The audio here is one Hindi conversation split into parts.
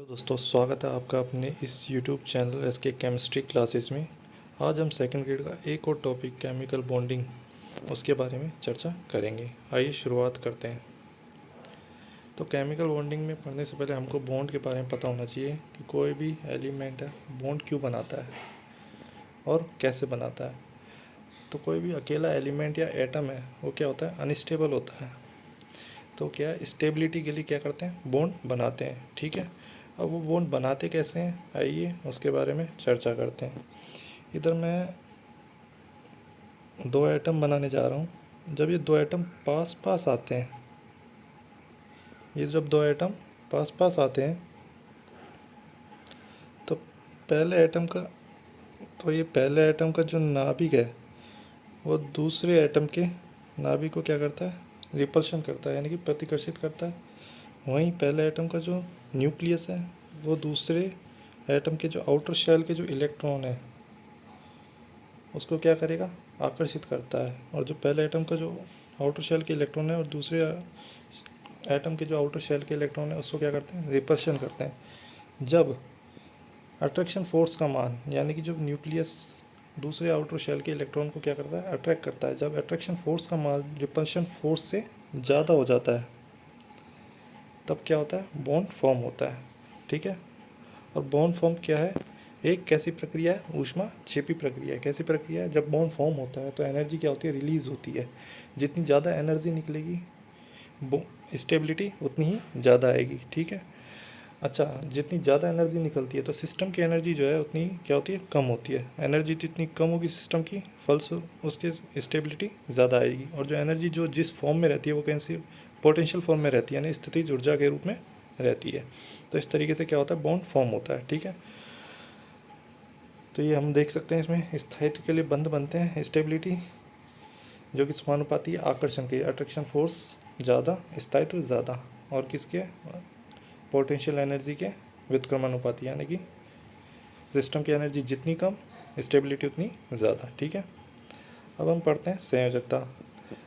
तो दोस्तों स्वागत है आपका अपने इस YouTube चैनल एस के केमिस्ट्री क्लासेस में। आज हम सेकंड ग्रेड का एक और टॉपिक केमिकल बॉन्डिंग उसके बारे में चर्चा करेंगे। आइए शुरुआत करते हैं। तो केमिकल बॉन्डिंग में पढ़ने से पहले हमको बॉन्ड के बारे में पता होना चाहिए कि कोई भी एलिमेंट है बॉन्ड क्यों बनाता है और कैसे बनाता है। तो कोई भी अकेला एलिमेंट या एटम है वो क्या होता है, अनस्टेबल होता है। तो क्या स्टेबिलिटी के लिए क्या करते हैं, बॉन्ड बनाते हैं। ठीक है, अब वो बॉन्ड बनाते कैसे हैं, आइए उसके बारे में चर्चा करते हैं। इधर मैं दो एटम बनाने जा रहा हूँ। जब ये दो एटम पास पास आते हैं, ये जब दो एटम पास पास आते हैं तो पहले एटम का तो ये पहले एटम का जो नाभिक है वो दूसरे एटम के नाभिक को क्या करता है, रिपल्शन करता है, यानी कि प्रतिकर्षित करता है। वहीं पहले एटम का जो न्यूक्लियस है वो दूसरे एटम के जो आउटर शेल के जो इलेक्ट्रॉन है उसको क्या करेगा, आकर्षित करता है। और जो पहले एटम का जो आउटर शेल के इलेक्ट्रॉन है और दूसरे एटम के जो आउटर शेल के इलेक्ट्रॉन है उसको क्या करते हैं, रिपल्शन करते हैं। जब अट्रैक्शन फोर्स का मान, यानी कि जब न्यूक्लियस दूसरे आउटर शेल के इलेक्ट्रॉन को क्या करता है, अट्रैक्ट करता है, जब अट्रैक्शन फोर्स का मान रिपल्शन फोर्स से ज़्यादा हो जाता है तब क्या होता है, बॉन्ड फॉर्म होता है। ठीक है, और बॉन्ड फॉर्म क्या है, एक कैसी प्रक्रिया है, ऊष्मा क्षेपी प्रक्रिया है। कैसी प्रक्रिया है, जब बॉन्ड फॉर्म होता है तो एनर्जी क्या होती है, रिलीज होती है। जितनी ज़्यादा एनर्जी निकलेगी स्टेबिलिटी उतनी ही ज़्यादा आएगी। ठीक है, अच्छा, जितनी ज़्यादा एनर्जी निकलती है तो सिस्टम की एनर्जी जो है उतनी क्या होती है, कम होती है। एनर्जी जितनी कम होगी सिस्टम की, फलस्वरूप उसकी स्टेबिलिटी ज़्यादा आएगी। और जो एनर्जी जो जिस फॉर्म में रहती है वो कैसी, पोटेंशियल फॉर्म में रहती है, यानी स्थितिज ऊर्जा के रूप में रहती है। तो इस तरीके से क्या होता है, बॉन्ड फॉर्म होता है। ठीक है, तो ये हम देख सकते हैं, इसमें स्थायित्व के लिए बंध बनते हैं, स्टेबिलिटी जो कि समानुपाती आकर्षण की, अट्रैक्शन फोर्स ज़्यादा, स्थायित्व ज़्यादा, और किसके, पोटेंशियल एनर्जी के व्युत्क्रमानुपाती, यानी कि सिस्टम की एनर्जी जितनी कम स्टेबिलिटी उतनी ज़्यादा। ठीक है, अब हम पढ़ते हैं संयोजकता।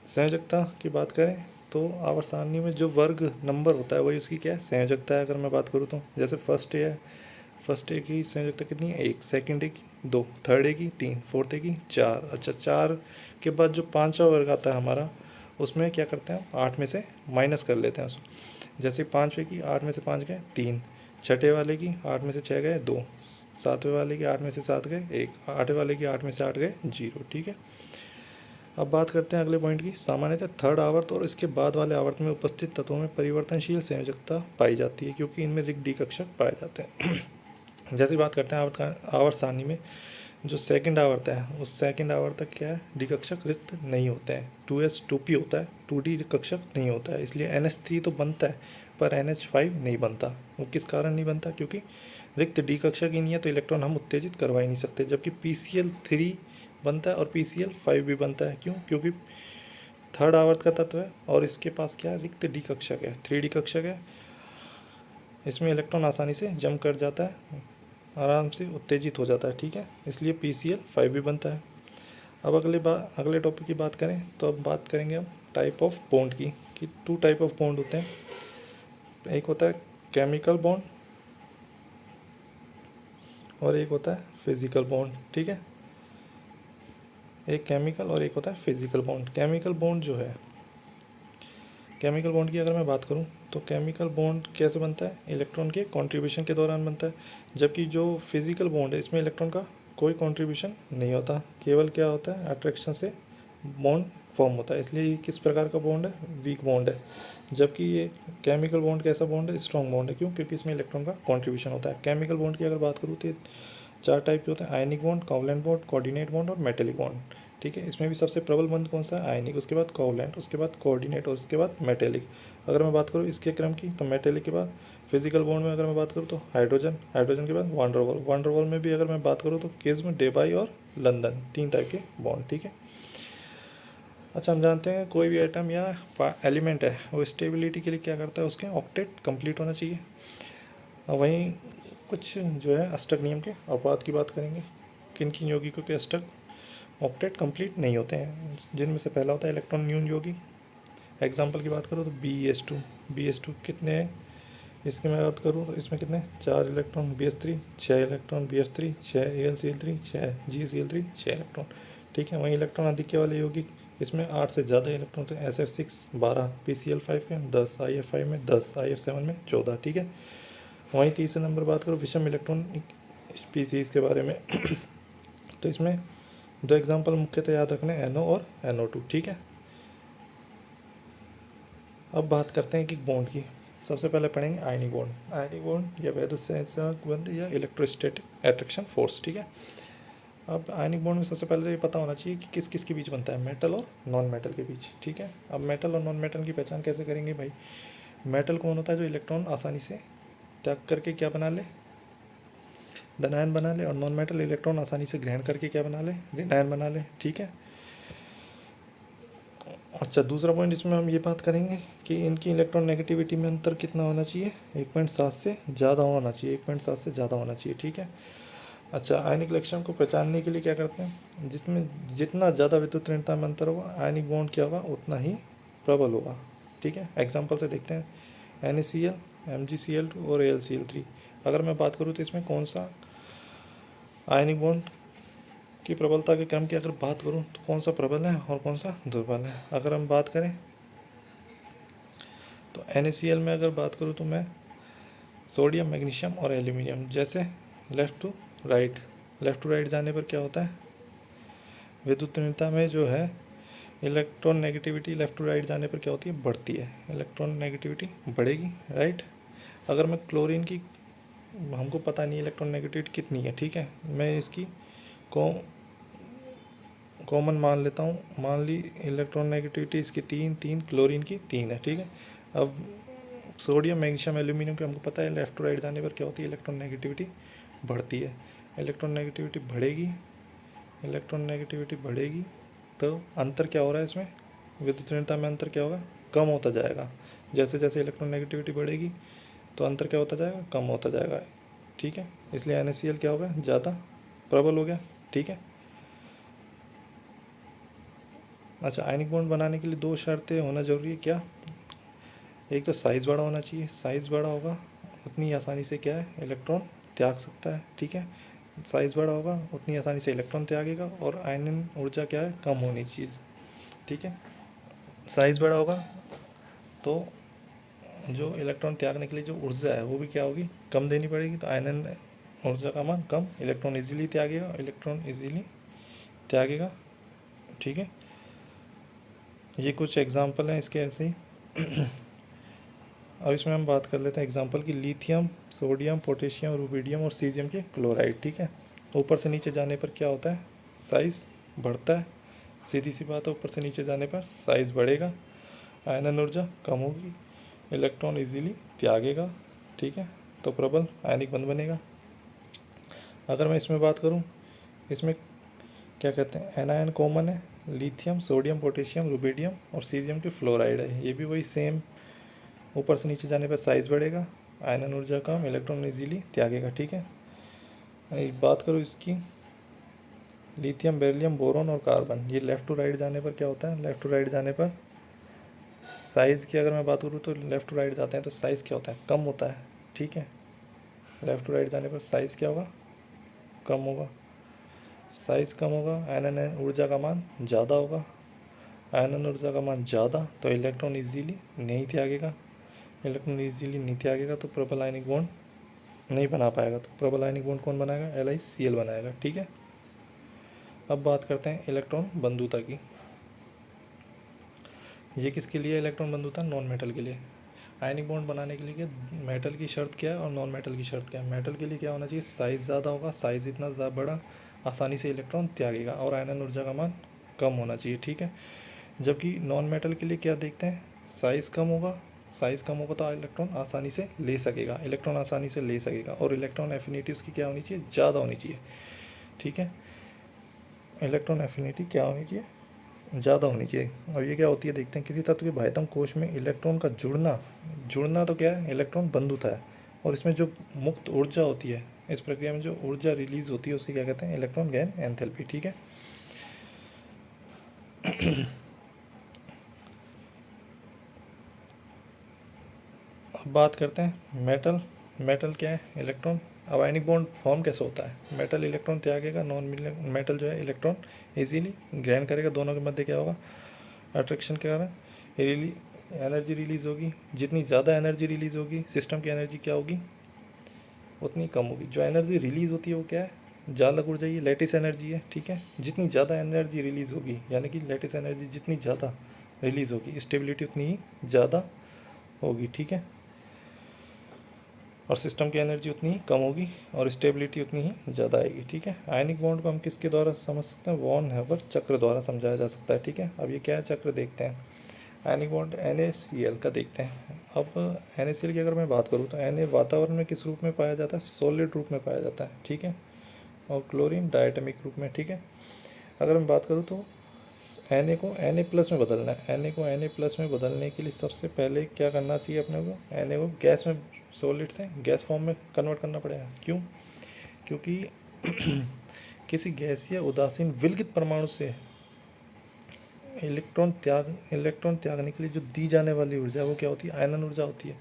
संयोजकता की बात करें तो आवर्त सारणी में जो वर्ग नंबर होता है वही उसकी क्या है, संयोजकता है। अगर मैं बात करूँ तो जैसे फर्स्ट ए की संयोजकता कितनी है, 1, सेकंड ए की 2, थर्ड ए की 3, फोर्थ ए की 4। अच्छा, 4 के बाद जो पाँचवा वर्ग आता है हमारा, उसमें क्या करते हैं, 8 में से माइनस कर लेते हैं उसको। जैसे पाँचवें की 8 में से 5 गए 3, छठे वाले की 8 में से 6 गए 2, सातवें वाले की 8 में से 7 गए 1, आठवें वाले की 8 में से 8 गए 0। ठीक है, अब बात करते हैं अगले पॉइंट की। सामान्यतः थर्ड आवर्त और इसके बाद वाले आवर्त में उपस्थित तत्वों में परिवर्तनशील संयोजकता पाई जाती है, क्योंकि इनमें रिक्त डी कक्षक पाए जाते हैं। जैसे बात करते हैं आवर्त सारणी में, जो सेकंड आवर्त है उस सेकंड आवर्त तक क्या है, डी कक्षक रिक्त नहीं होते हैं। 2s 2p होता है, 2d कक्षक नहीं होता है। इसलिए NH3 तो बनता है पर NH5 नहीं बनता। वो किस कारण नहीं बनता, क्योंकि रिक्त डी कक्षक ही नहीं है तो इलेक्ट्रॉन हम उत्तेजित करवा ही नहीं सकते। जबकि PCl3 बनता है और PCl5 भी बनता है। क्यों, क्योंकि थर्ड आवर्त का तत्व है और इसके पास क्या है, रिक्त डी कक्षक है, 3d कक्षक है। इसमें इलेक्ट्रॉन आसानी से जम कर जाता है, आराम से उत्तेजित हो जाता है। ठीक है, इसलिए PCl5 भी बनता है। अब अगले टॉपिक की बात करें तो अब बात करेंगे हम टाइप ऑफ बॉन्ड की, कि 2 टाइप ऑफ बॉन्ड होते हैं। एक होता है केमिकल बॉन्ड और एक होता है फिजिकल बॉन्ड। ठीक है, एक केमिकल और एक होता है फिजिकल बॉन्ड। केमिकल बॉन्ड जो है, केमिकल बॉन्ड की अगर मैं बात करूं तो केमिकल बॉन्ड कैसे बनता है, इलेक्ट्रॉन के कंट्रीब्यूशन के दौरान बनता है। जबकि जो फिजिकल बॉन्ड है इसमें इलेक्ट्रॉन का कोई कंट्रीब्यूशन नहीं होता, केवल क्या होता है, अट्रैक्शन से बॉन्ड फॉर्म होता है। इसलिए ये किस प्रकार का बॉन्ड है, वीक बॉन्ड है। जबकि ये केमिकल बॉन्ड कैसा बॉन्ड है, स्ट्रॉन्ग बॉन्ड है। क्यों, क्योंकि इसमें इलेक्ट्रॉन का कॉन्ट्रीब्यूशन होता है। केमिकल बॉन्ड की अगर बात करूँ तो 4 टाइप के होते हैं, ionic bond, covalent bond, coordinate bond और मेटेलिक बॉन्ड। ठीक है, इसमें भी सबसे प्रबल बंध कौन सा है, आयनिक, उसके बाद कोवलेंट, उसके बाद कोऑर्डिनेट और उसके बाद मेटेलिक। अगर मैं बात करूँ इसके क्रम की तो मेटेलिक के बाद फिजिकल बॉन्ड में अगर मैं बात करूँ तो हाइड्रोजन, हाइड्रोजन के बाद वांडरवॉल, वांडरवॉल में भी अगर मैं बात करूँ तो किस्म, डेबाई और लंदन, 3 टाइप के बॉन्ड। ठीक है, अच्छा, हम जानते हैं कोई भी एटम या एलिमेंट है वो स्टेबिलिटी के लिए क्या करता है, उसके ऑक्टेट कंप्लीट होना चाहिए। और वहीं कुछ जो है अष्टक नियम के अपवाद की बात करेंगे। किन किन यौगिकों के अष्टक ऑक्टेट कंप्लीट नहीं होते हैं, जिनमें से पहला होता है इलेक्ट्रॉन न्यून यौगिक। एग्जाम्पल की बात करो तो BS2 कितने इसकी मैं बात करूँ तो इसमें कितने 4 electron BH3, 6 electron BF3, 6 AlCl3, 6 GCl3, 6 electron. ठीक है, वहीं इलेक्ट्रॉन अधिक्य वाले यौगिक इसमें 8 से ज़्यादा इलेक्ट्रॉन थे। SF6 12, PCl5 में 10, IF5 में 10, IF7 में 14। ठीक है, वहीं तीसरे नंबर बात करो विषम इलेक्ट्रॉनिक स्पीसीज के बारे में तो इसमें 2 एग्जाम्पल मुख्यतः याद रखने NO और NO2। ठीक है, अब बात करते हैं कि बॉन्ड की। सबसे पहले पढ़ेंगे आयनिक बॉन्ड। आयनिक बॉन्ड या वैद्युत बंध या इलेक्ट्रोस्टैटिक अट्रैक्शन फोर्स। ठीक है, अब आयनिक बॉन्ड में सबसे पहले तो ये पता होना चाहिए कि किस किस के बीच बनता है, मेटल और नॉन मेटल के बीच। ठीक है, अब मेटल और नॉन मेटल की पहचान कैसे करेंगे भाई। मेटल कौन होता है, जो इलेक्ट्रॉन आसानी से त्याग करके क्या बना ले, धनायन बना ले, और नॉन मेटल इलेक्ट्रॉन आसानी से ग्रहण करके क्या बना ले, ऋणायन बना ले। ठीक है, अच्छा दूसरा पॉइंट इसमें हम ये बात करेंगे कि इनकी इलेक्ट्रॉन नेगेटिविटी में अंतर कितना होना चाहिए, 1.7 से ज़्यादा होना चाहिए, 1.7 से ज़्यादा होना चाहिए। ठीक है, अच्छा आयनिक लक्षण को पहचानने के लिए क्या करते हैं, जिसमें जितना ज़्यादा विद्युत ऋणता में अंतर होगा आयनिक बॉन्ड क्या होगा उतना ही प्रबल होगा। ठीक है, एग्जाम्पल से देखते हैं NaCl, MgCl2 और AlCl3। अगर मैं बात करूँ तो इसमें कौन सा आयनिक बॉन्ड की प्रबलता के क्रम की अगर बात करूं तो कौन सा प्रबल है और कौन सा दुर्बल है। अगर हम बात करें तो NaCl में अगर बात करूं तो मैं सोडियम, मैग्नीशियम और एल्यूमिनियम, जैसे लेफ़्ट टू राइट जाने पर क्या होता है, विद्युत ऋणता में जो है electron negativity left to right जाने पर क्या होती है, बढ़ती है, इलेक्ट्रॉन नेगेटिविटी बढ़ेगी। राइट, अगर मैं क्लोरीन की, हमको पता नहीं इलेक्ट्रॉन नेगेटिविटी कितनी है। ठीक है, मैं इसकी कॉमन मान लेता हूँ, मान ली इलेक्ट्रॉन नेगेटिविटी इसकी 3, क्लोरीन की 3 है। ठीक है, अब सोडियम, मैग्नीशियम, एल्यूमिनियम की हमको पता है लेफ़्ट टू राइट जाने पर क्या होती है, इलेक्ट्रॉन नेगेटिविटी बढ़ती है। इलेक्ट्रॉन नेगेटिविटी बढ़ेगी, इलेक्ट्रॉन नेगेटिविटी बढ़ेगी तो अंतर क्या हो रहा है इसमें, विद्युत ऋणता में अंतर क्या होगा, कम होता जाएगा। जैसे जैसे इलेक्ट्रॉन नेगेटिविटी बढ़ेगी तो अंतर क्या होता जाएगा, कम होता जाएगा। ठीक है, इसलिए NaCl क्या होगा, ज़्यादा प्रबल हो गया। ठीक है, अच्छा आयनिक बॉन्ड बनाने के लिए 2 शर्तें होना जरूरी है क्या, एक तो साइज़ बड़ा होना चाहिए, साइज़ बड़ा होगा उतनी आसानी से क्या है, इलेक्ट्रॉन त्याग सकता है। ठीक है, साइज़ बड़ा होगा उतनी आसानी से इलेक्ट्रॉन त्यागेगा, और आयनन ऊर्जा क्या है, कम होनी चाहिए। ठीक है, साइज़ बड़ा होगा तो जो इलेक्ट्रॉन त्यागने के लिए जो ऊर्जा है वो भी क्या होगी, कम देनी पड़ेगी, तो आयनन ऊर्जा का मान कम, इलेक्ट्रॉन इजीली त्यागेगा। ठीक है, ये कुछ एग्जांपल हैं इसके ऐसे ही अब इसमें हम बात कर लेते हैं एग्जांपल की, लिथियम, सोडियम, पोटेशियम, रुबिडियम और सीजियम के क्लोराइड। ठीक है, ऊपर से नीचे जाने पर क्या होता है, साइज़ बढ़ता है, सीधी सी बात है, ऊपर से नीचे जाने पर साइज़ बढ़ेगा, आयनन ऊर्जा कम होगी, इलेक्ट्रॉन इजीली त्यागेगा। ठीक है, तो प्रबल आयनिक बंध बनेगा। अगर मैं इसमें बात करूँ, इसमें क्या कहते हैं, एनायन कॉमन है, लिथियम, सोडियम, पोटेशियम, रुबिडियम और सीजियम के फ्लोराइड है, ये भी वही सेम, ऊपर से नीचे जाने पर साइज़ बढ़ेगा, आयनन ऊर्जा कम, इलेक्ट्रॉन इजीली त्यागेगा। ठीक है, एक बात करूँ इसकी, लिथियम, बेरिलियम, बोरॉन और कार्बन, ये लेफ़्ट टू राइट जाने पर क्या होता है, लेफ़्ट टू राइट जाने पर साइज़ की अगर मैं बात करूँ तो लेफ़्ट टू राइट जाते हैं तो साइज़ क्या होता है, कम होता है। ठीक है, लेफ़्ट टू राइट जाने पर साइज़ क्या होगा, कम होगा, साइज़ कम होगा, आयनन ऊर्जा का मान ज़्यादा होगा, आयनन ऊर्जा का मान ज़्यादा तो इलेक्ट्रॉन इजीली नहीं त्यागेगा, इलेक्ट्रॉन इजीली नहीं त्यागेगा तो प्रबल आयनिक बॉन्ड नहीं बना पाएगा, तो प्रबल आयनिक बॉन्ड कौन बनाएगा, LiCl बनाएगा। ठीक है, अब बात करते हैं इलेक्ट्रॉन बंधुता की। ये किसके लिए इलेक्ट्रॉन बंधुता, नॉन मेटल के लिए। आयनिक बॉन्ड बनाने के लिए मेटल की शर्त क्या है और नॉन मेटल की शर्त क्या है। मेटल के लिए क्या होना चाहिए, साइज़ ज़्यादा होगा, साइज़ इतना ज़्यादा बड़ा आसानी से इलेक्ट्रॉन त्यागेगा, और आयनन ऊर्जा का मान कम होना चाहिए। ठीक है, जबकि नॉन मेटल के लिए क्या देखते हैं, साइज़ कम होगा, साइज़ कम होगा तो इलेक्ट्रॉन आसानी से ले सकेगा, इलेक्ट्रॉन आसानी से ले सकेगा, और इलेक्ट्रॉन एफिनिटी उसकी क्या होनी चाहिए, ज़्यादा होनी चाहिए। ठीक है, इलेक्ट्रॉन एफिनिटी क्या होनी चाहिए, ज़्यादा होनी चाहिए। और ये क्या होती है, देखते हैं किसी तत्व के बाह्यतम कोश में इलेक्ट्रॉन का जुड़ना तो क्या है, इलेक्ट्रॉन बंधुता है, और इसमें जो मुक्त ऊर्जा होती है, इस प्रक्रिया में जो ऊर्जा रिलीज होती है उसे क्या कहते हैं, इलेक्ट्रॉन गेन एंथैल्पी। ठीक है, अब बात करते हैं मेटल। मेटल क्या है? इलेक्ट्रॉन। अब आयनिक बॉन्ड फॉर्म कैसे होता है? मेटल इलेक्ट्रॉन त्यागेगा, नॉन मेटल जो है इलेक्ट्रॉन इजीली ग्रहण करेगा। दोनों के मध्य क्या होगा? अट्रैक्शन के कारण एनर्जी रिलीज़ होगी। जितनी ज़्यादा एनर्जी रिलीज़ होगी, सिस्टम की एनर्जी क्या होगी? उतनी कम होगी। जो एनर्जी रिलीज़ होती है वो क्या है? जालक ऊर्जा, ये लैटिस एनर्जी है, ठीक है। जितनी ज़्यादा एनर्जी रिलीज़ होगी, यानी कि लैटिस एनर्जी जितनी ज़्यादा रिलीज़ होगी, स्टेबिलिटी उतनी ही ज़्यादा होगी, ठीक है। और सिस्टम की एनर्जी उतनी ही कम होगी और स्टेबिलिटी उतनी ही ज़्यादा आएगी, ठीक है। आयनिक बॉन्ड को हम किसके द्वारा समझ सकते हैं? वॉन हेबर चक्र द्वारा समझाया जा सकता है, ठीक है। अब ये क्या है चक्र देखते हैं। आयनिक बॉन्ड NaCl का देखते हैं। अब NaCl की अगर मैं बात करूँ तो Na वातावरण में किस रूप में पाया जाता है? सॉलिड रूप में पाया जाता है, ठीक है। और क्लोरीन डायटमिक रूप में, ठीक है। अगर मैं बात करूँ तो Na को Na+ में बदलना है। Na को Na+ में बदलने के लिए सबसे पहले क्या करना चाहिए अपने को? Na को गैस में, सॉलिड से गैस फॉर्म में कन्वर्ट करना पड़ेगा। क्यों? क्योंकि किसी गैस या उदासीन विलगित परमाणु से इलेक्ट्रॉन त्यागने के लिए जो दी जाने वाली ऊर्जा वो क्या होती है? आयनन ऊर्जा होती है।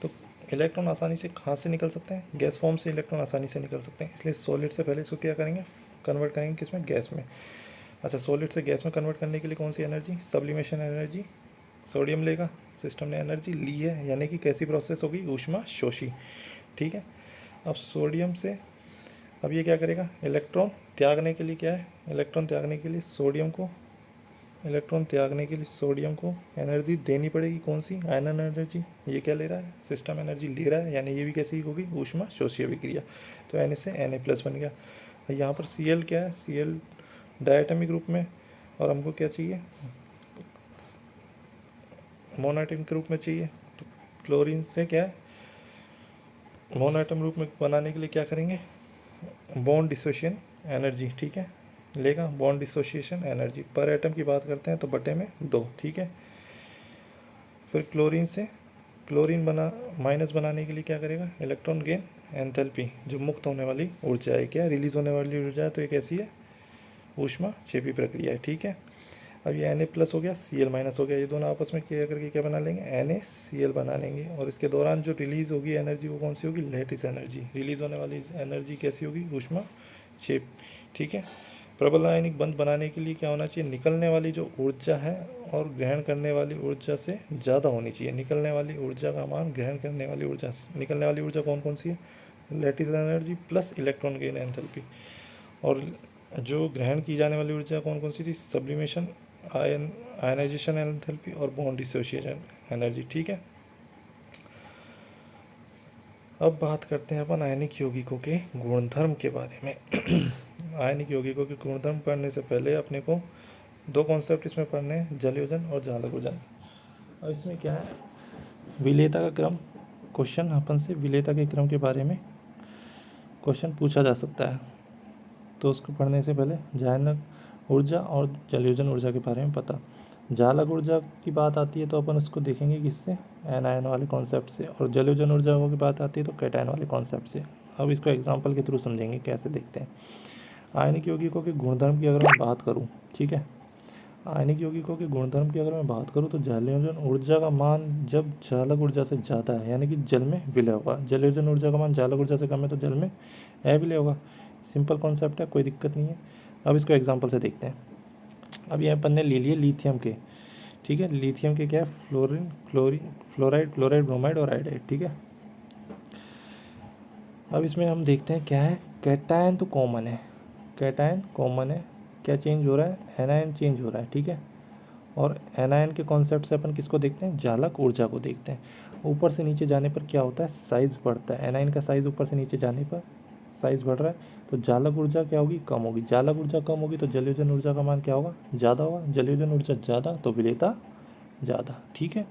तो इलेक्ट्रॉन आसानी से कहाँ से निकल सकते हैं? गैस फॉर्म से इलेक्ट्रॉन आसानी से निकल सकते हैं। इसलिए सॉलिड से पहले इसको क्या करेंगे? कन्वर्ट करेंगे किसमें? गैस में। अच्छा, सॉलिड से गैस में कन्वर्ट करने के लिए कौन सी एनर्जी? Sublimation energy. सोडियम लेगा, सिस्टम ने एनर्जी ली है, यानी कि कैसी प्रोसेस होगी? ऊष्मा शोषी, ठीक है। अब सोडियम से अब ये क्या करेगा? इलेक्ट्रॉन त्यागने के लिए क्या है? इलेक्ट्रॉन त्यागने के लिए सोडियम को एनर्जी देनी पड़ेगी। कौन सी? आयनन एनर्जी। ये क्या ले रहा है? सिस्टम एनर्जी ले रहा है, यानी ये भी कैसी होगी? ऊष्मा शोषी अभिक्रिया। तो Na से Na+ बन गया। यहाँ पर Cl क्या है? Cl डायटमिक रूप में, और हमको क्या चाहिए? मोनोएटमिक रूप में चाहिए। तो क्लोरीन से क्या है? मोनोएटम रूप में बनाने के लिए क्या करेंगे? बॉन्ड डिसोसिएशन एनर्जी, ठीक है, लेगा। बॉन्ड डिसोसिएशन एनर्जी पर एटम की बात करते हैं तो बटे में 2, ठीक है। फिर क्लोरीन से क्लोरीन माइनस बनाने के लिए क्या करेगा? इलेक्ट्रॉन गेन एंथैल्पी, जो मुक्त होने वाली ऊर्जा है, क्या रिलीज होने वाली ऊर्जा है, तो ये कैसी है? ऊष्मा क्षेपी प्रक्रिया है, ठीक है। अब ये Na+ हो गया, Cl- हो गया, ये दोनों आपस में क्या करके क्या बना लेंगे? NaCl बना लेंगे। और इसके दौरान जो रिलीज़ होगी एनर्जी वो कौन सी होगी? Lattice energy. रिलीज़ होने वाली एनर्जी कैसी होगी? ऊष्मा क्षेप, ठीक है। प्रबल आयनिक बंध बनाने के लिए क्या होना चाहिए? निकलने वाली जो ऊर्जा है और ग्रहण करने वाली ऊर्जा से ज़्यादा होनी चाहिए। निकलने वाली ऊर्जा का मान ग्रहण करने वाली ऊर्जा से, निकलने वाली ऊर्जा कौन कौन सी है? Lattice energy plus electron gain enthalpy. और जो ग्रहण की जाने वाली ऊर्जा कौन कौन सी थी? सब्लिमेशन, आयनाइजेशन एंथैल्पी और बॉन्ड डिसोसिएशन एनर्जी, ठीक है। अब बात करते हैं अपन आयनिक यौगिकों के गुणधर्म के बारे में। आयनिक यौगिकों के गुणधर्म पढ़ने से पहले अपने को 2 कॉन्सेप्ट इसमें पढ़ने हैं, जलयोजन और जालकोजन। और इसमें क्या है? विलेयता का क्रम। क्वेश्चन अपन से विलेयता के क्रम के बारे में क्वेश्चन पूछा जा सकता है, तो उसको पढ़ने से पहले जालक ऊर्जा और जलयोजन ऊर्जा के बारे में पता। जालक ऊर्जा की बात आती है तो अपन उसको देखेंगे किससे? एनायन वाले कॉन्सेप्ट से। और जलयोजन ऊर्जा की बात आती है तो कैटायन वाले कॉन्सेप्ट से। अब इसको एग्जांपल के थ्रू समझेंगे, कैसे देखते हैं। आयनिक यौगिकों के गुणधर्म की अगर मैं बात करूँ, ठीक है, आयनिक यौगिकों के गुणधर्म की अगर मैं बात करूँ तो जलयोजन ऊर्जा का मान जब जालक ऊर्जा से ज़्यादा है, यानी कि जल में विलय होगा। जलयोजन ऊर्जा का मान जालक ऊर्जा से कम है तो जल में अविलय होगा। सिंपल कॉन्सेप्ट है, कोई दिक्कत नहीं है। अब इसको एग्जांपल से देखते हैं। अब यहाँ अपन ने ले लिए लिथियम के, ठीक है। लिथियम के क्या है? फ्लोराइड, ब्रोमाइड और आयोडाइड, ठीक है। अब इसमें हम देखते हैं क्या है। कैटायन तो कॉमन है, कैटायन कॉमन है। क्या चेंज हो रहा है? एनायन चेंज हो रहा है, ठीक है। और एनायन के कॉन्सेप्ट से अपन किसको देखते हैं? जालक ऊर्जा को देखते हैं। ऊपर से नीचे जाने पर क्या होता है? साइज़ बढ़ता है। एनायन का साइज़ ऊपर से नीचे जाने पर साइज़ बढ़ रहा है, तो जालक ऊर्जा क्या होगी? कम होगी। जालक ऊर्जा कम होगी तो जलयोजन ऊर्जा का मान क्या होगा? ज़्यादा होगा। जलयोजन ऊर्जा ज़्यादा तो विलेयता ज़्यादा, ठीक है।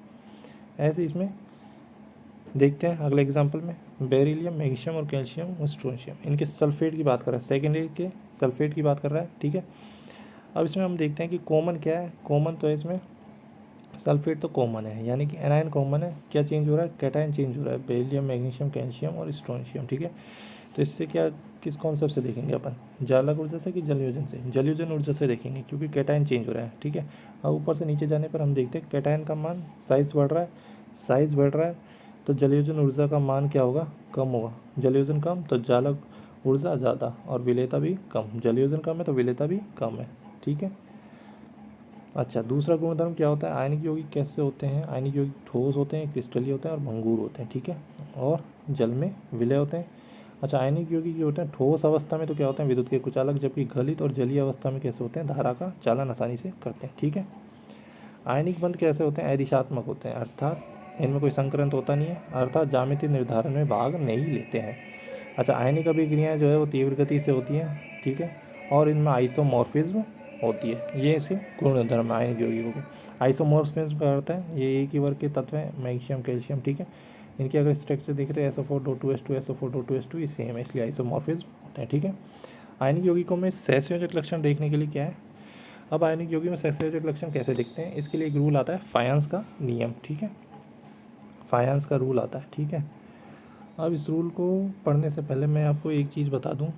ऐसे इसमें देखते हैं अगले एग्जाम्पल में। बेरिलियम, मैग्नीशियम और कैल्शियम और स्ट्रोंशियम, इनके सल्फेट की बात कर रहा है, सेकेंडरी के सल्फेट की बात कर रहा है, ठीक है। अब इसमें हम देखते हैं कि कॉमन क्या है। कॉमन तो है इसमें सल्फेट तो कॉमन है, यानी कि एनायन कॉमन है। क्या चेंज हो रहा है? कैटायन चेंज हो रहा है। बेरिलियम, मैग्नीशियम, कैल्शियम और स्ट्रोंशियम, ठीक है। तो इससे क्या, किस कॉन्सेप्ट से देखेंगे अपन? जालक ऊर्जा से कि जलयोजन से? जलयोजन ऊर्जा से देखेंगे, क्योंकि कैटायन चेंज हो रहा है, ठीक है। अब ऊपर से नीचे जाने पर हम देखते हैं कैटायन का मान साइज़ बढ़ रहा है, साइज़ बढ़ रहा है तो जलयोजन ऊर्जा का मान क्या होगा, कम होगा। जलयोजन कम तो चालक ऊर्जा ज़्यादा और विलेयता भी कम। जलयोजन कम है तो विलेयता भी कम है, ठीक है। अच्छा, दूसरा गुणधर्म क्या होता है, आयनिक यौगिक कैसे होते हैं। आयनिक यौगिक ठोस होते हैं, क्रिस्टलीय होते हैं और भंगुर होते हैं, ठीक है, और जल में विलय होते हैं। अच्छा, आयनिक यौगिक जो होते हैं ठोस अवस्था में तो क्या होते हैं, विद्युत के कुचालक, जबकि गलित और जलीय अवस्था में कैसे होते हैं, धारा का चालन आसानी से करते हैं, ठीक है। आयनिक बंध कैसे होते हैं, अदिशात्मक होते हैं, अर्थात इनमें कोई संकरण होता नहीं है, अर्थात ज्यामितीय निर्धारण में भाग नहीं लेते हैं। अच्छा, आयनिक अभिक्रियाएं जो है वो तीव्र गति से होती हैं, ठीक है, और इनमें आइसोमॉर्फिज्म होती है। ये ऐसे गुणधर्म आयनिक यौगिकों के। आइसोमॉर्फिज्म का अर्थ है ये एक ही वर्ग के तत्व हैं, मैग्नीशियम कैल्शियम, ठीक है। इनकी अगर स्ट्रक्चर देखें तो SO4 2 2 SO4 2 2 ये सेम है, इसलिए आइसोमॉर्फिज्म होता है, ठीक है। आयनिक यौगिकों में सहसंयोजक लक्षण देखने के लिए क्या है, अब आयनिक यौगिक में सहसंयोजक लक्षण कैसे दिखते हैं, इसके लिए एक रूल आता है फायंस का नियम, ठीक है। फायंस का रूल आता है, ठीक है। अब इस रूल को पढ़ने से पहले मैं आपको एक चीज़ बता दूं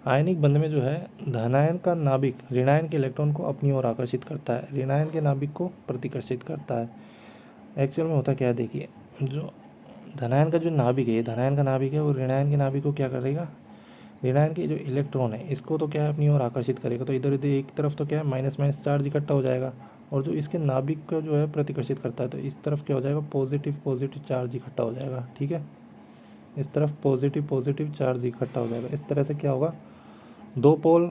आयनिक बंध में जो है धनायन का नाभिक ऋणायन के इलेक्ट्रॉन को अपनी ओर आकर्षित करता है, ऋणायन के नाभिक को प्रतिकर्षित करता है। एक्चुअल में होता क्या है, देखिए, जो धनायन का जो नाभिक है, धनायन का नाभिक है, वो ऋणायन के नाभिक को क्या करेगा, ऋणायन के जो इलेक्ट्रॉन है इसको तो क्या है अपनी ओर आकर्षित करेगा, तो इधर इधर एक तरफ तो क्या है माइनस माइनस चार्ज इकट्ठा हो जाएगा, और जो इसके नाभिक का जो है प्रतिकर्षित करता है तो इस तरफ क्या हो जाएगा, पॉजिटिव पॉजिटिव चार्ज इकट्ठा हो जाएगा, ठीक है। इस तरफ पॉजिटिव पॉजिटिव चार्ज इकट्ठा हो जाएगा। इस तरह से क्या होगा, दो पोल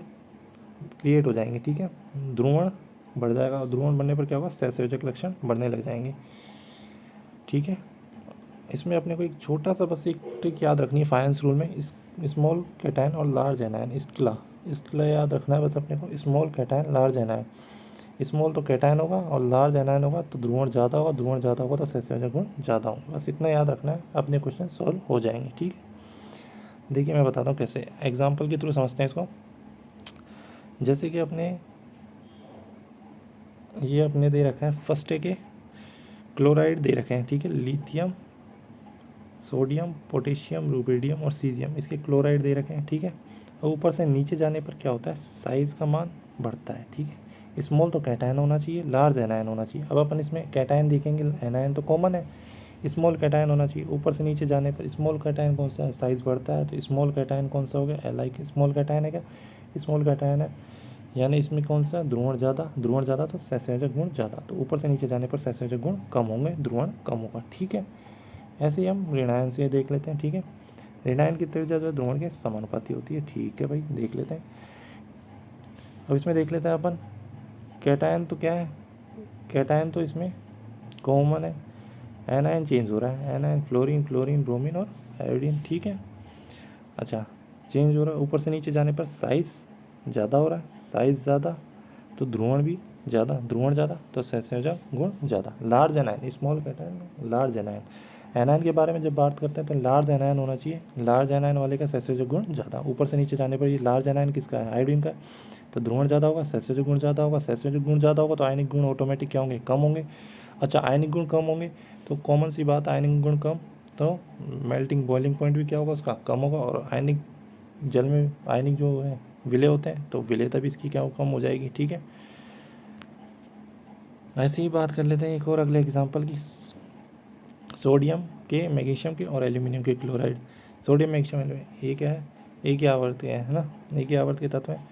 क्रिएट हो जाएंगे, ठीक है, ध्रुवण बढ़ जाएगा, और ध्रुवण बनने पर क्या होगा, सहसंयोजक लक्षण बढ़ने लग जाएंगे, ठीक है। इसमें अपने को एक छोटा सा बस एक ट्रिक याद रखनी है फायंस रूल में, इस स्मॉल कैटायन और लार्ज एनायन, इसका याद रखना है बस अपने को, small cation large anion. Small तो कैटायन होगा और लार्ज एनायन होगा तो ध्रुवण ज़्यादा होगा, ध्रुवण ज़्यादा होगा तो सहसंयोजक गुण ज़्यादा होंगे, बस इतना याद रखना है, अपने क्वेश्चन सॉल्व हो जाएंगे, ठीक है। देखिए मैं बताता हूँ कैसे, एग्जाम्पल के थ्रू समझते हैं इसको। जैसे कि अपने दे रखा है फर्स्ट के क्लोराइड दे रखे हैं, ठीक है, लिथियम सोडियम पोटेशियम रुबिडियम और सीजियम, इसके क्लोराइड दे रखे हैं, ठीक है। और ऊपर से नीचे जाने पर क्या होता है, साइज़ का मान बढ़ता है, ठीक है। स्मॉल तो कैटायन होना चाहिए, लार्ज एनायन होना चाहिए। अब अपन इसमें कैटायन देखेंगे, एनायन तो कॉमन है, स्मॉल कैटायन होना चाहिए। ऊपर से नीचे जाने पर स्मॉल कैटायन कौन सा है, साइज़ बढ़ता है, तो स्मॉल कैटायन कौन सा हो गया, लाइक स्मॉल कैटायन है क्या, स्मॉल कैटायन है, यानी इसमें कौन सा ध्रुवण ज़्यादा तो सहसंयोजक गुण ज़्यादा, तो ऊपर से नीचे जाने पर सहसंयोजक गुण कम होंगे, ध्रुवण कम होगा, ठीक है। ऐसे ही हम ऋणायन से देख लेते हैं, ठीक है। ऋणायन की त्रिज्या जो है ध्रुवण के समानुपाती होती है, ठीक है भाई, देख लेते हैं। अब इसमें देख लेते हैं अपन कैटायन, तो क्या है, कैटायन तो इसमें कॉमन है, एनायन चेंज हो रहा है, एनायन फ्लोरीन ब्रोमीन और आयोडीन, ठीक है। अच्छा, चेंज हो रहा है, ऊपर से नीचे जाने पर साइज़ ज़्यादा हो रहा है, साइज़ ज़्यादा तो ध्रुवण भी ज़्यादा तो सहसंयोजक गुण ज़्यादा। Large anion, small cation large anion, anion के बारे में जब बात करते हैं तो लार्ज एनायन होना चाहिए, लार्ज एनायन वाले का सहसंयोजक गुण ज़्यादा। ऊपर से नीचे जाने पर ये लार्ज एनायन किसका है, आयोडीन का, तो ध्रुवण ज़्यादा होगा, सहसंयोजक गुण ज़्यादा होगा, सहसंयोजक गुण ज़्यादा होगा तो आयनिक गुण ऑटोमेटिक क्या होंगे, कम होंगे। अच्छा, आयनिक गुण कम होंगे तो कॉमन सी बात, आयनिक गुण कम तो मेल्टिंग बॉइलिंग पॉइंट भी क्या होगा उसका, कम होगा, और आयनिक जल में आयनिक जो है विलय होते हैं तो विलयता भी इसकी क्या कम हो जाएगी, ठीक है। ऐसे ही बात कर लेते हैं एक और अगले एग्जांपल की, सोडियम के, मैग्नीशियम के और एल्यूमिनियम के क्लोराइड। सोडियम मैग्नीशियम एल्यूमिनियम ये क्या है, एक ही आवर्त के है ना, एक ही आवर्त के तत्व हैं।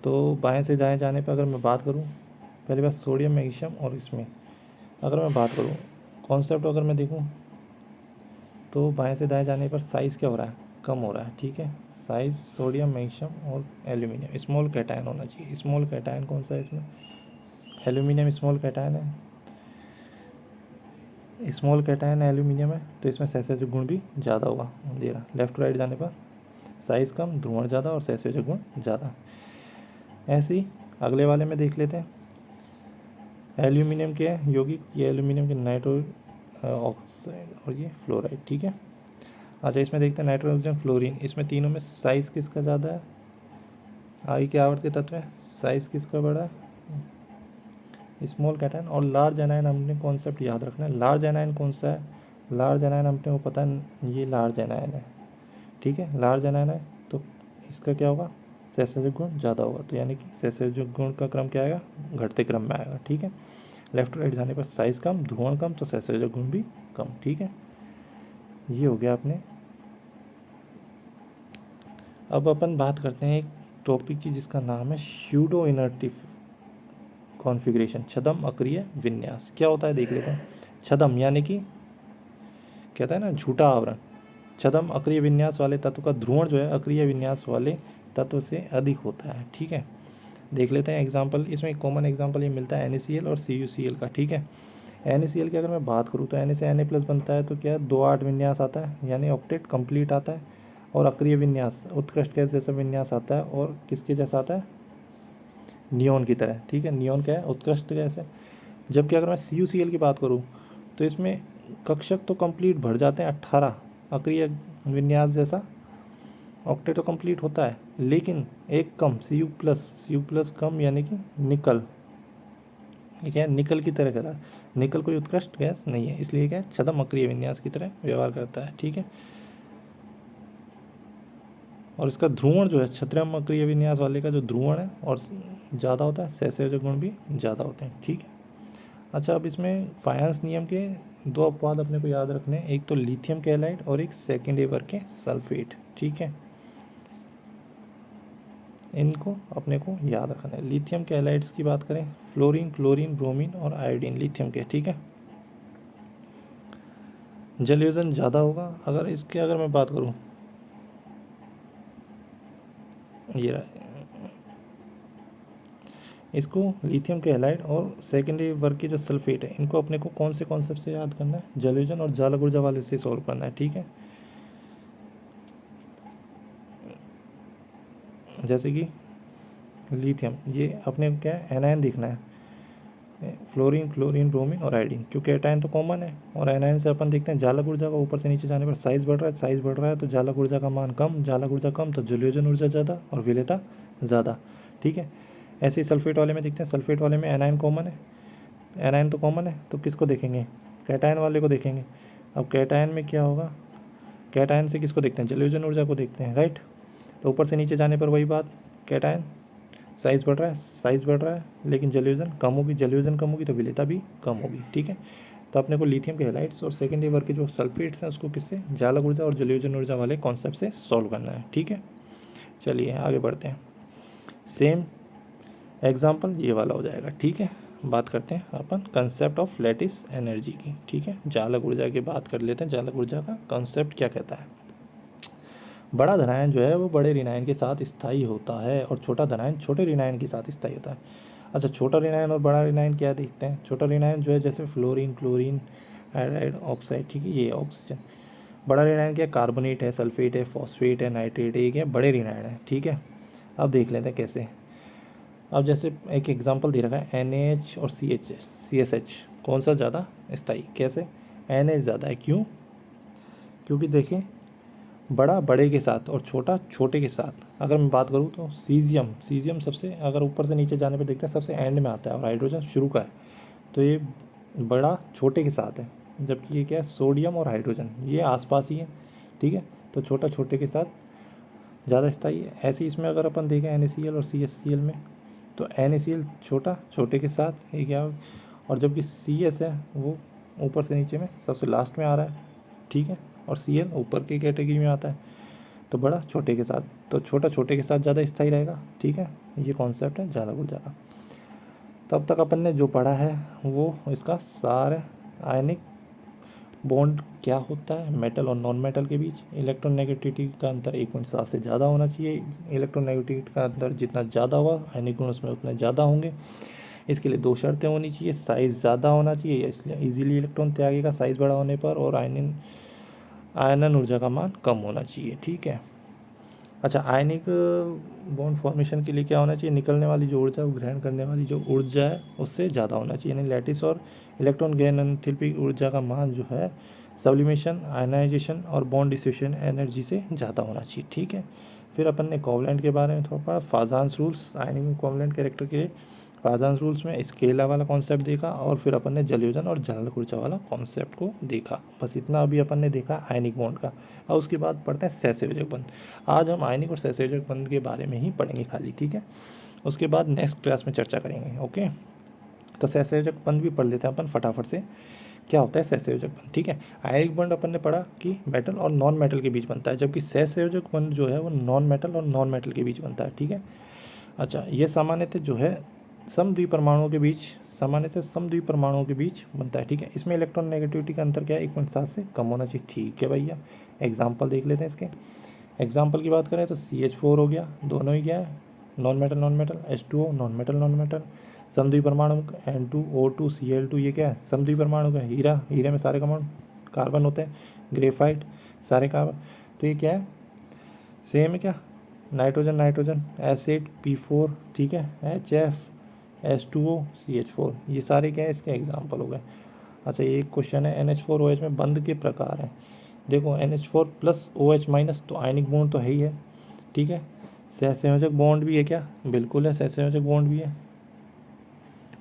तो बाएं से दाएं जाने पर अगर मैं बात करूं, पहली बात सोडियम मैग्नीशियम और इसमें अगर मैं बात करूं कॉन्सेप्ट अगर मैं देखूं तो बाएं से दाएं जाने पर साइज़ क्या हो रहा है, कम हो रहा है, ठीक है। साइज़ सोडियम मैग्नीशियम और एल्यूमिनियम स्मॉल कैटायन होना चाहिए, स्मॉल कैटायन कौन सा है इसमें, एल्यूमिनियम स्मॉल कैटायन है, स्मॉल कैटायन एल्यूमिनियम है तो इसमें सहसंयोजक गुण भी ज़्यादा होगा, दे रहा लेफ्ट टू राइट जाने पर साइज़ कम, ध्रुवण ज़्यादा और सहसंयोजक गुण ज़्यादा। ऐसे ही अगले वाले में देख लेते हैं, एल्यूमिनियम के यौगिक, ये एल्यूमिनियम के नाइट्रो ऑक्साइड और ये फ्लोराइड, ठीक है। अच्छा, इसमें देखते हैं नाइट्रोजन फ्लोरीन, इसमें तीनों में साइज़ किसका ज़्यादा है, आई के आवर्त के तत्व है, साइज़ किसका बड़ा है, स्मॉल कैटायन। और लार्ज एनायन हमने कॉन्सेप्ट याद रखना है, लार्ज एनायन कौन सा है, लार्ज एनायन हमने को पता है ये लार्ज एनायन है, ठीक है, लार्ज एनायन है तो इसका क्या होगा, सहसंयोजक गुण ज़्यादा होगा, तो यानी कि सहसंयोजक गुण का क्रम क्या आएगा, घटते क्रम में आएगा, ठीक है। लेफ्ट टू राइट जाने पर साइज़ कम, ध्रुवण कम तो सहसंयोजक गुण भी कम। ठीक है, ये हो गया आपने। अब अपन बात करते हैं एक टॉपिक की जिसका नाम है स्यूडो इनर्टिव कॉन्फ़िगरेशन, छद्म अक्रिय विन्यास। क्या होता है देख लेते हैं। छद्म यानी कि कहता है ना झूठा आवरण। छद्म अक्रिय विन्यास वाले तत्व का ध्रुवण जो है अक्रिय विन्यास वाले तत्व से अधिक होता है। ठीक है, देख लेते हैं एग्जाम्पल। इसमें एक कॉमन एग्जाम्पल ये मिलता है NaCl और CuCl का। ठीक है, NaCl की अगर मैं बात करूँ तो Na से Na+ बनता है तो क्या है 2 8 विन्यास आता है, यानी ऑक्टेट कंप्लीट आता है। और अक्रिय विन्यास उत्कृष्ट गैस जैसा विन्यास आता है, और किसके जैसा आता है, नियोन की तरह। ठीक है, नियोन क्या है, उत्कृष्ट गैस है। जबकि अगर मैं CuCl की बात करूँ तो इसमें कक्षक तो कंप्लीट भर जाते हैं 18 अक्रिय विन्यास जैसा, ऑक्टेट तो कंप्लीट होता है, लेकिन एक कम Cu+ कम, यानी कि निकल। ये क्या है, निकल की तरह कहता है। निकल कोई उत्कृष्ट गैस नहीं है, इसलिए क्या है, छद्म अक्रिय विन्यास की तरह व्यवहार करता है। ठीक है, और इसका ध्रुवण जो है छद्म अक्रिय विन्यास वाले का जो ध्रुवण है और ज़्यादा होता है, सहसंयोजक गुण भी ज़्यादा होते हैं। ठीक है, अच्छा अब इसमें फायंस नियम के 2 अपवाद अपने को याद रखने हैं, एक तो लिथियम कैलाइड और एक सेकेंड एवर के सल्फेट। ठीक है, इनको अपने को याद रखना है। लिथियम कैलाइड्स की बात करें, फ्लोरीन, क्लोरीन, ब्रोमीन और आयोडीन लिथियम के। ठीक है, जल योजन ज़्यादा होगा। अगर मैं बात करूँ, ये रहा, इसको लिथियम कैलाइड और सेकेंडरी वर्ग के जो सल्फेट है, इनको अपने को कौन से कॉन्सेप्ट से याद करना है, जल योजन और जालक ऊर्जा वाले से सॉल्व करना है। ठीक है, जैसे कि लिथियम, ये अपने को क्या है, एनायन दिखना है, फ्लोरीन, क्लोरीन, ब्रोमीन और आयोडीन, क्योंकि एटायन तो कॉमन है। और एनायन से अपन देखते हैं जालक ऊर्जा का ऊपर से नीचे जाने पर साइज बढ़ रहा है, साइज बढ़ रहा है तो जालक ऊर्जा का मान कम, जालक ऊर्जा कम तो जलयोजन ऊर्जा ज़्यादा और विलेयता ज़्यादा। ठीक है, ऐसे ही सल्फेट वाले में देखते हैं, सल्फेट वाले में एनायन कॉमन है, एनायन तो कॉमन है तो किसको देखेंगे, कैटायन वाले को देखेंगे। अब कैटायन में क्या होगा, कैटायन से किसको देखते हैं, जलयोजन ऊर्जा को देखते हैं, राइट। तो ऊपर से नीचे जाने पर वही बात, कैटायन साइज बढ़ रहा है, साइज बढ़ रहा है, लेकिन जलयोजन कम होगी, जलयोजन कम होगी तो विलेयता भी कम होगी। ठीक है, तो अपने को लिथियम के हैलाइड्स और सेकेंड ईयर के जो सल्फेट्स हैं उसको किससे, जालक ऊर्जा और जलयोजन ऊर्जा वाले कॉन्सेप्ट से सॉल्व करना है। ठीक है, चलिए आगे बढ़ते हैं। सेम एग्जाम्पल ये वाला हो जाएगा। ठीक है, बात करते हैं अपन कंसेप्ट ऑफ लैटिस एनर्जी की। ठीक है, जालक ऊर्जा की बात कर लेते हैं। जालक ऊर्जा का कंसेप्ट क्या कहता है, बड़ा धनायन जो है वो बड़े ऋणायन के साथ स्थायी होता है और छोटा धनायन छोटे ऋणायन के साथ स्थायी होता है। अच्छा, छोटा ऋणायन और बड़ा ऋणायन क्या देखते हैं। छोटा ऋणायन जो है जैसे फ्लोरीन, क्लोरीन, आयोडाइड, ऑक्साइड। ठीक है, ये ऑक्सीजन। बड़ा ऋणायन क्या, कार्बोनेट है, सल्फेट है, फॉस्फेट है, नाइट्रेट है, ये क्या बड़े ऋणायन है। ठीक है, अब देख लेते हैं कैसे। अब जैसे एक एग्जांपल दे रखा है NaH और CSH, कौन सा ज़्यादा स्थायी, कैसे, NaH ज़्यादा है, क्यों, क्योंकि देखिए बड़ा बड़े के साथ और छोटा छोटे के साथ। अगर मैं बात करूँ तो सीजियम सबसे, अगर ऊपर से नीचे जाने पर देखते हैं सबसे एंड में आता है और हाइड्रोजन शुरू का है, तो ये बड़ा छोटे के साथ है। जबकि ये क्या है, सोडियम और हाइड्रोजन ये आसपास ही है। ठीक है, तो छोटा छोटे के साथ ज़्यादा स्थायी है। ऐसे ही इसमें अगर अपन देखें NaCl और CSCl में, तो NaCl छोटा छोटे के साथ ये क्या, और जबकि CS है वो ऊपर से नीचे में सबसे लास्ट में आ रहा है। ठीक है, और Cl ऊपर की कैटेगरी में आता है, तो बड़ा छोटे के साथ, तो छोटा छोटे के साथ ज़्यादा स्थायी रहेगा। ठीक है, ये कॉन्सेप्ट है जालक ऊर्जा का। तब तक अपन ने जो पढ़ा है वो इसका सार है। आयनिक बॉन्ड क्या होता है मेटल और नॉन मेटल के बीच, इलेक्ट्रोनेगेटिविटी का अंतर 1.7 से ज़्यादा होना चाहिए। इलेक्ट्रोनेगेटिविटी का अंतर जितना ज़्यादा होगा आयनिक गुण उसमें उतने ज़्यादा होंगे। इसके लिए 2 शर्तें होनी चाहिए, साइज़ ज़्यादा होना चाहिए, इसलिए इजीली इलेक्ट्रॉन त्यागेगा साइज़ बड़ा होने पर, और आयनन ऊर्जा का मान कम होना चाहिए। ठीक है, अच्छा, आयनिक बॉन्ड फॉर्मेशन के लिए क्या होना चाहिए, निकलने वाली जो ऊर्जा है वो ग्रहण करने वाली जो ऊर्जा है उससे ज़्यादा होना चाहिए। यानी लैटिस और इलेक्ट्रॉन गेन एंथैल्पी ऊर्जा का मान जो है सब्लिमेशन, आयनाइजेशन और बॉन्ड डिस्ट्रीब्यूशन एनर्जी से ज़्यादा होना चाहिए। ठीक है, फिर अपन ने कोवलेंट के बारे में थोड़ा पढ़ा, फाजान्स रूल्स, आयनिक कोवलेंट कैरेक्टर के लिए फाजान्स रूल्स में स्केला वाला कॉन्सेप्ट देखा, और फिर अपन ने जलयोजन और जालक ऊर्जा वाला कॉन्सेप्ट को देखा। बस इतना अभी अपन ने देखा आयनिक बॉन्ड का। अब उसके बाद पढ़ते हैं सहसंयोजक बंध। आज हम आयनिक और सहसंयोजक बंध के बारे में ही पढ़ेंगे खाली। ठीक है, उसके बाद नेक्स्ट क्लास में चर्चा करेंगे। ओके, तो सहसंयोजक बंध भी पढ़ लेते हैं अपन फटाफट से। क्या होता है सहसंयोजक बंध, ठीक है। आयनिक बॉन्ड अपन ने पढ़ा कि मेटल और नॉन मेटल के बीच बनता है, जबकि सहसंयोजक बंध जो है वो नॉन मेटल और नॉन मेटल के बीच बनता है, ठीक है। अच्छा, ये सामान्यतः जो है समद्विपरमाणुओं के बीच, सामान्यतः समद्विपरमाणुओं के बीच बनता है, ठीक है। इसमें इलेक्ट्रॉन नेगेटिविटी का अंतर क्या है, 1.7 से कम होना चाहिए, ठीक है भैया। एग्जाम्पल देख लेते हैं इसके। एग्जाम्पल की बात करें तो CH4 हो गया, दोनों ही क्या है, non metal, H2O non metal. समद्विपरमाणु N2O2 Cl2 ये क्या है, समद्विपरमाणु का। हीरे में सारे कंपाउंड कार्बन होते हैं। ग्रेफाइट सारे कार्बन, तो ये क्या है, सेम है क्या, नाइट्रोजन एसिड P4, ठीक है, HF H2O CH4, ये सारे क्या है इसके एग्जाम्पल हो गए। अच्छा, ये एक क्वेश्चन है, NH4OH में बंध के प्रकार हैं। देखो NH4 प्लस OH माइनस, तो आयनिक बॉन्ड तो है ही है, ठीक है। सहसंयोजक बॉन्ड भी है क्या, बिल्कुल है, सहसंयोजक बॉन्ड भी है,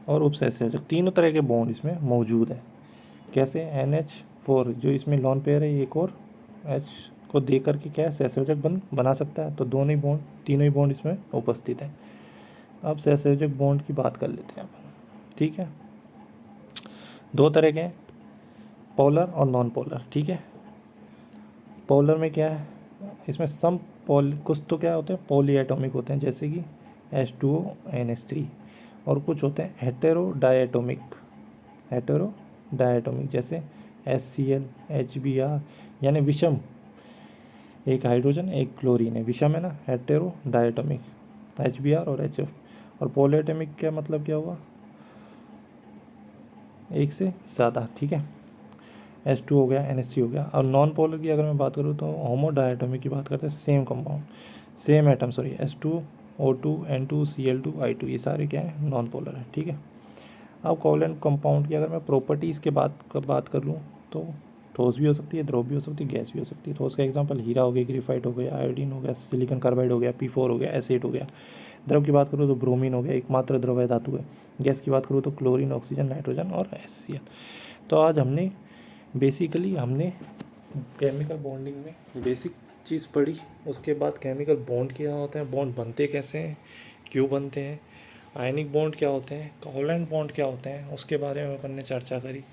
और उपसहसंयोजक, तीनों तरह के बॉन्ड इसमें मौजूद है। कैसे, NH4 जो इसमें लॉन पेयर है, एक और H को दे करके क्या है सहसंयोजक बंध बना सकता है, तो दोनों ही बॉन्ड, तीनों ही बॉन्ड इसमें उपस्थित है। अब सहसंयोजक बॉन्ड की बात कर लेते हैं अपन, ठीक है। दो तरह के हैं, पोलर और नॉन पोलर, ठीक है। पोलर में क्या है, इसमें सम कुछ तो क्या होते हैं पॉली एटॉमिक होते हैं, जैसे कि H2O NH3, और कुछ होते हैं हेटेरो डायटोमिक, जैसे HCl HBr, यानी विषम, एक हाइड्रोजन एक क्लोरीन है, विषम है ना, हेटेरो डायटोमिक, HBr और HF। और पॉलीएटॉमिक क्या मतलब क्या हुआ, एक से ज़्यादा, ठीक है। H2 हो गया, NH3 हो गया। और नॉन पोलर की अगर मैं बात करूँ तो होमो डायटोमिक की बात करते हैं, same compound, same atom, sorry, H2O2 N2 Cl2 I2, ये सारे क्या है, नॉन पोलर है, ठीक है। अब कोवलेंट कंपाउंड की अगर मैं प्रॉपर्टीज़ के बात कर लूँ तो ठोस भी हो सकती है, द्रव भी हो सकती है, गैस भी हो सकती है। ठोस का एग्जांपल हीरा हो गया, ग्रेफाइट हो गया, आयोडीन हो गया, सिलिकॉन कार्बाइड हो गया, P4 हो गया, एसिड हो गया। द्रव की बात करूँ तो ब्रोमीन हो गया, एकमात्र द्रव है, धातु है। गैस की बात करूँ तो क्लोरीन, ऑक्सीजन, नाइट्रोजन और HCl। तो आज हमने केमिकल बॉन्डिंग में बेसिक चीज़ पढ़ी। उसके बाद केमिकल बॉन्ड क्या होते हैं, बॉन्ड बनते कैसे हैं, क्यों बनते हैं, आयनिक बॉन्ड क्या होते हैं, कोवलेंट बॉन्ड क्या होते हैं, उसके बारे में अपन ने चर्चा करी।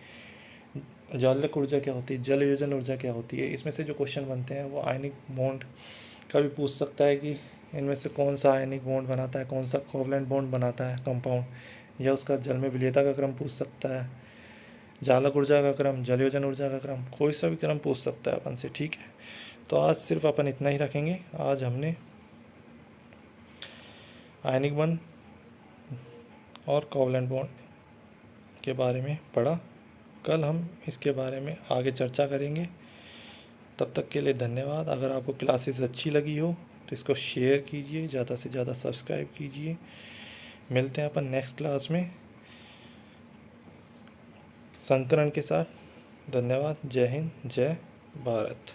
जालक ऊर्जा क्या होती है, जल योजन ऊर्जा क्या होती है। इसमें से जो क्वेश्चन बनते हैं वो आयनिक बॉन्ड का भी पूछ सकता है कि इनमें से कौन सा आयनिक बॉन्ड बनाता है, कौन सा कोवलेंट बॉन्ड बनाता है कंपाउंड, या उसका जल में विलेयता का क्रम पूछ सकता है, जालक ऊर्जा का क्रम, जल योजन ऊर्जा का क्रम, कोई सा भी क्रम पूछ सकता है अपन से, ठीक है। तो आज सिर्फ अपन इतना ही रखेंगे। आज हमने आयनिक बॉन्ड और कोवलेंट बॉन्ड के बारे में पढ़ा। कल हम इसके बारे में आगे चर्चा करेंगे। तब तक के लिए धन्यवाद। अगर आपको क्लासेस अच्छी लगी हो तो इसको शेयर कीजिए, ज़्यादा से ज़्यादा सब्सक्राइब कीजिए। मिलते हैं अपन नेक्स्ट क्लास में संकरण के साथ। धन्यवाद। जय हिंद, जय भारत।